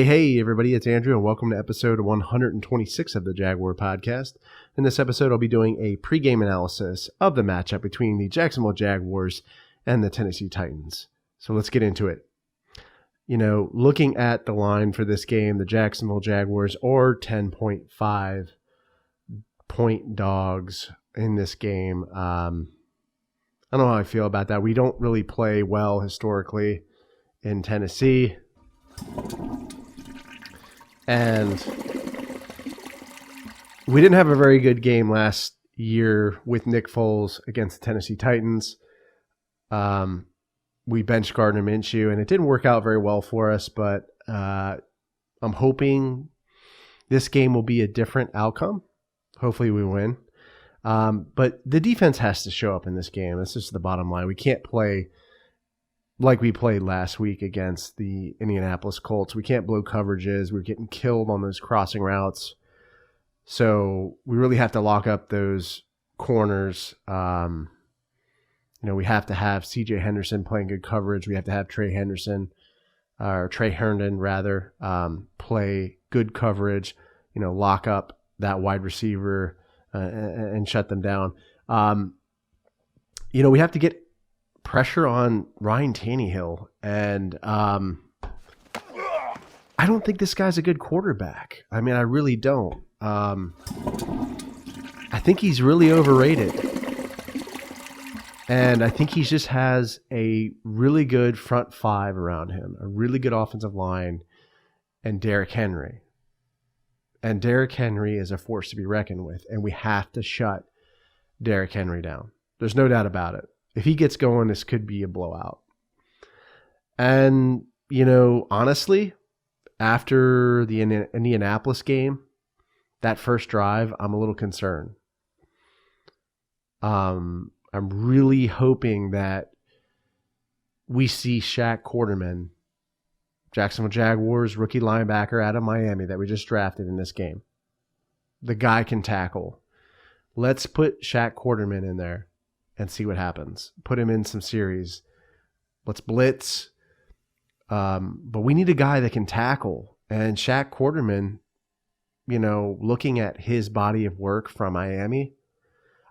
Hey, everybody, it's Andrew, and welcome to episode 126 of the Jaguar podcast. In this episode, I'll be doing a pregame analysis of the matchup between the Jacksonville Jaguars and the Tennessee Titans. So let's get into it. Looking at the line for this game, the Jacksonville Jaguars are 10.5 point dogs in this game. I don't know how I feel about that. We don't really play well historically in Tennessee. And we didn't have a very good game last year with Nick Foles against the Tennessee Titans. We benched Gardner Minshew, and it didn't work out very well for us, but I'm hoping this game will be a different outcome. Hopefully we win. But the defense has to show up in this game. That's just the bottom line. We can't play like we played last week against the Indianapolis Colts. We can't blow coverages. We're getting killed on those crossing routes. So we really have to lock up those corners. We have to have C.J. Henderson playing good coverage. We have to have Trey Herndon, play good coverage, lock up that wide receiver and shut them down. We have to get pressure on Ryan Tannehill, and I don't think this guy's a good quarterback. I mean, I really don't. I think he's really overrated, and I think he just has a really good front five around him, a really good offensive line, and Derrick Henry. And Derrick Henry is a force to be reckoned with, and we have to shut Derrick Henry down. There's no doubt about it. If he gets going, this could be a blowout. And, honestly, after the Indianapolis game, that first drive, I'm a little concerned. I'm really hoping that we see Shaq Quarterman, Jacksonville Jaguars rookie linebacker out of Miami that we just drafted in this game. The guy can tackle. Let's put Shaq Quarterman in there and see what happens. Put him in some series. Let's blitz. But we need a guy that can tackle. And Shaq Quarterman, looking at his body of work from Miami,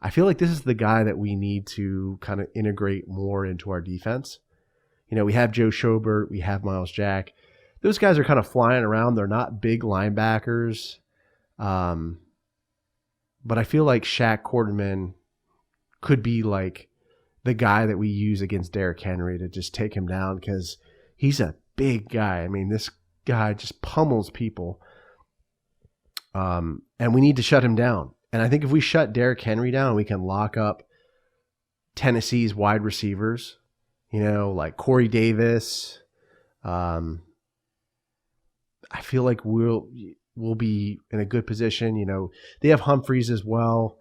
I feel like this is the guy that we need to kind of integrate more into our defense. We have Joe Schobert. We have Miles Jack. Those guys are kind of flying around. They're not big linebackers. But I feel like Shaq Quarterman could be like the guy that we use against Derrick Henry to just take him down, because he's a big guy. I mean, this guy just pummels people. And we need to shut him down. And I think if we shut Derrick Henry down, we can lock up Tennessee's wide receivers, like Corey Davis. I feel like we'll be in a good position. They have Humphreys as well.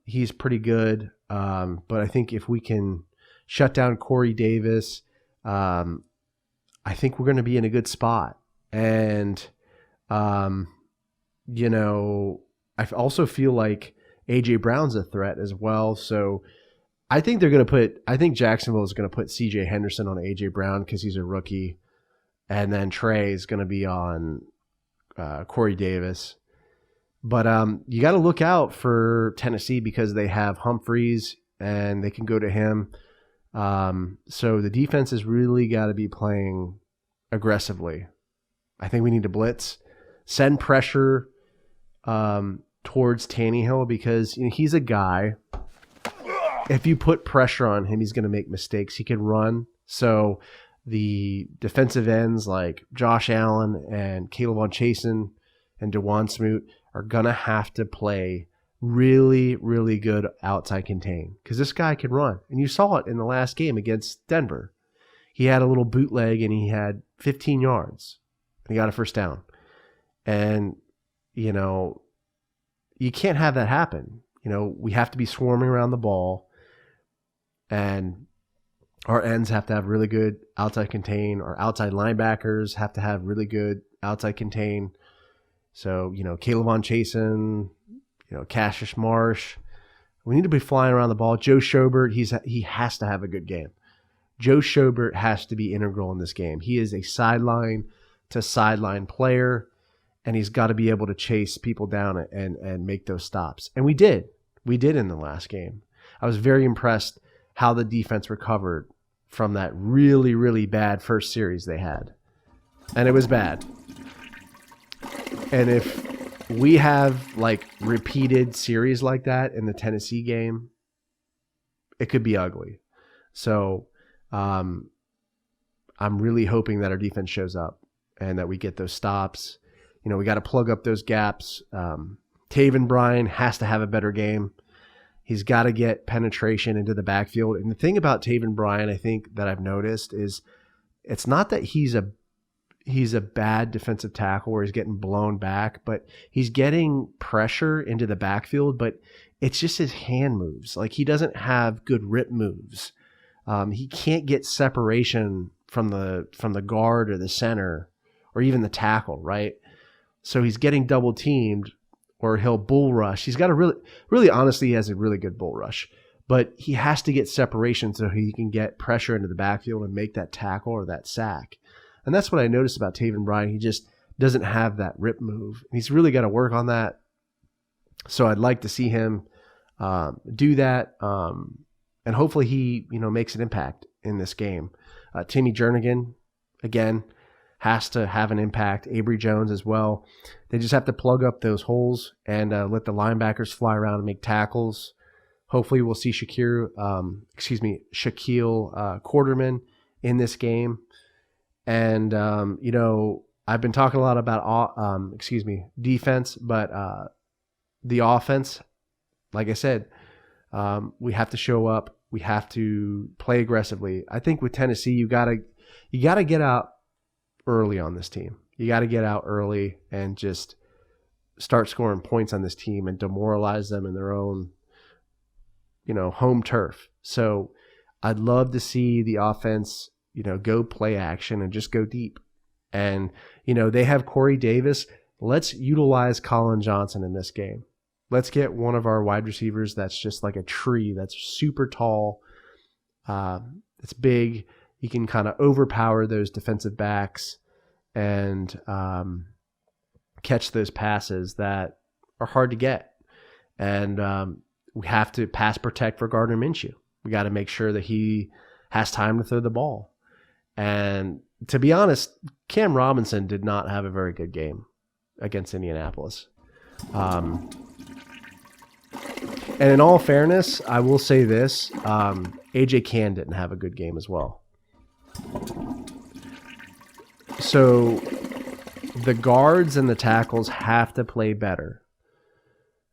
He's pretty good. But I think if we can shut down Corey Davis, I think we're going to be in a good spot. And, I also feel like A.J. Brown's a threat as well. So I think Jacksonville is going to put C.J. Henderson on A.J. Brown because he's a rookie. And then Trey is going to be on Corey Davis. But you got to look out for Tennessee because they have Humphreys and they can go to him. So the defense has really got to be playing aggressively. I think we need to blitz, send pressure towards Tannehill because he's a guy. If you put pressure on him, he's going to make mistakes. He can run. So the defensive ends like Josh Allen and Caleb Chasen and DeJuan Smoot are going to have to play really, really good outside contain because this guy can run. And you saw it in the last game against Denver. He had a little bootleg and he had 15 yards. And he got a first down. And, you can't have that happen. We have to be swarming around the ball. And our ends have to have really good outside contain. Our outside linebackers have to have really good outside contain. So, Caleb Chasen, Cassius Marsh. We need to be flying around the ball. Joe Schobert, he has to have a good game. Joe Schobert has to be integral in this game. He is a sideline to sideline player, and he's got to be able to chase people down and make those stops. And we did. We did in the last game. I was very impressed how the defense recovered from that really, really bad first series they had. And it was bad. And if we have like repeated series like that in the Tennessee game, it could be ugly. So I'm really hoping that our defense shows up and that we get those stops. You know, we got to plug up those gaps. Taven Bryan has to have a better game. He's got to get penetration into the backfield. And the thing about Taven Bryan, I think that I've noticed is it's not that he's a bad defensive tackle where he's getting blown back, but he's getting pressure into the backfield, but it's just his hand moves. Like, he doesn't have good rip moves. He can't get separation from the guard or the center or even the tackle, right? So he's getting double teamed, or he'll bull rush. He's got a really honestly, he has a really good bull rush, but he has to get separation so he can get pressure into the backfield and make that tackle or that sack. And that's what I noticed about Taven Bryan. He just doesn't have that rip move. He's really got to work on that. So I'd like to see him do that, and hopefully he makes an impact in this game. Timmy Jernigan, again, has to have an impact. Avery Jones as well. They just have to plug up those holes and let the linebackers fly around and make tackles. Hopefully we'll see Shaquille Quarterman in this game. And, I've been talking a lot about defense, but the offense, like I said, we have to show up. We have to play aggressively. I think with Tennessee, you gotta get out early on this team. You got to get out early and just start scoring points on this team and demoralize them in their own, home turf. So I'd love to see the offense, go play action and just go deep. And, they have Corey Davis. Let's utilize Colin Johnson in this game. Let's get one of our wide receivers that's just like a tree, that's super tall. It's big. He can kind of overpower those defensive backs and catch those passes that are hard to get. And we have to pass protect for Gardner Minshew. We got to make sure that he has time to throw the ball. And to be honest, Cam Robinson did not have a very good game against Indianapolis. And in all fairness, I will say this, A.J. Cann didn't have a good game as well. So the guards and the tackles have to play better.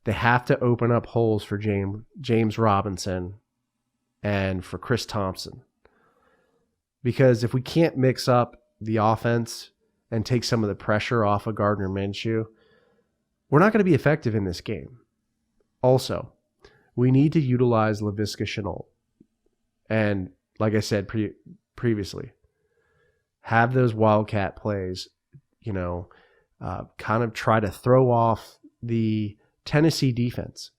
They have to open up holes for James Robinson and for Chris Thompson. Because if we can't mix up the offense and take some of the pressure off of Gardner Minshew, we're not going to be effective in this game. Also, we need to utilize Laviska Shenault. And like I said previously, have those wildcat plays, kind of try to throw off the Tennessee defense.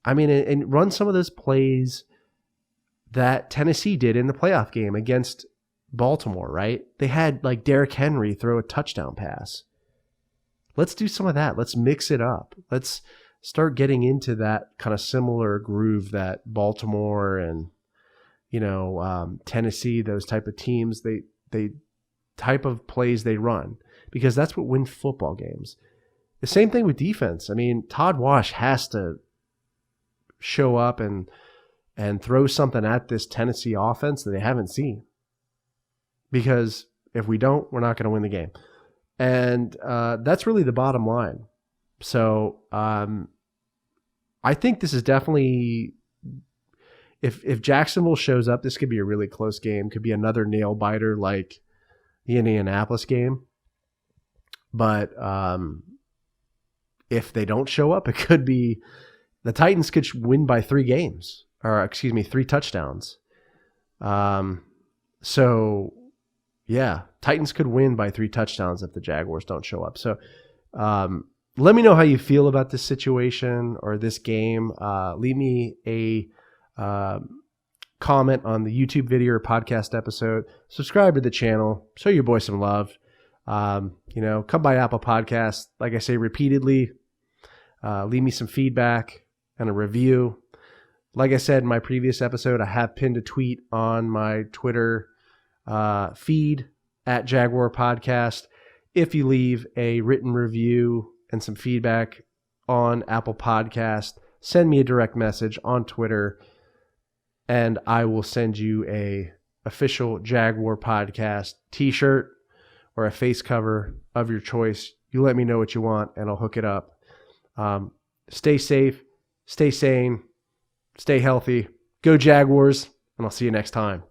I mean, and run some of those plays that Tennessee did in the playoff game against Baltimore, right? They had like Derrick Henry throw a touchdown pass. Let's do some of that. Let's mix it up. Let's start getting into that kind of similar groove that Baltimore and, Tennessee, those type of teams, they type of plays they run, because that's what wins football games. The same thing with defense. I mean, Todd Wash has to show up and throw something at this Tennessee offense that they haven't seen. Because if we don't, we're not going to win the game. And that's really the bottom line. So I think this is definitely, if Jacksonville shows up, this could be a really close game. Could be another nail biter like the Indianapolis game. But if they don't show up, it could be the Titans could win by 3 touchdowns. So, yeah, Titans could win by 3 touchdowns if the Jaguars don't show up. So let me know how you feel about this situation or this game. Leave me a comment on the YouTube video or podcast episode. Subscribe to the channel. Show your boy some love. Come by Apple Podcasts. Like I say repeatedly, leave me some feedback and a review. Like I said in my previous episode, I have pinned a tweet on my Twitter feed at Jaguar Podcast. If you leave a written review and some feedback on Apple Podcast, send me a direct message on Twitter, and I will send you a official Jaguar Podcast t-shirt or a face cover of your choice. You let me know what you want, and I'll hook it up. Stay safe, stay sane, stay healthy. Go Jaguars, and I'll see you next time.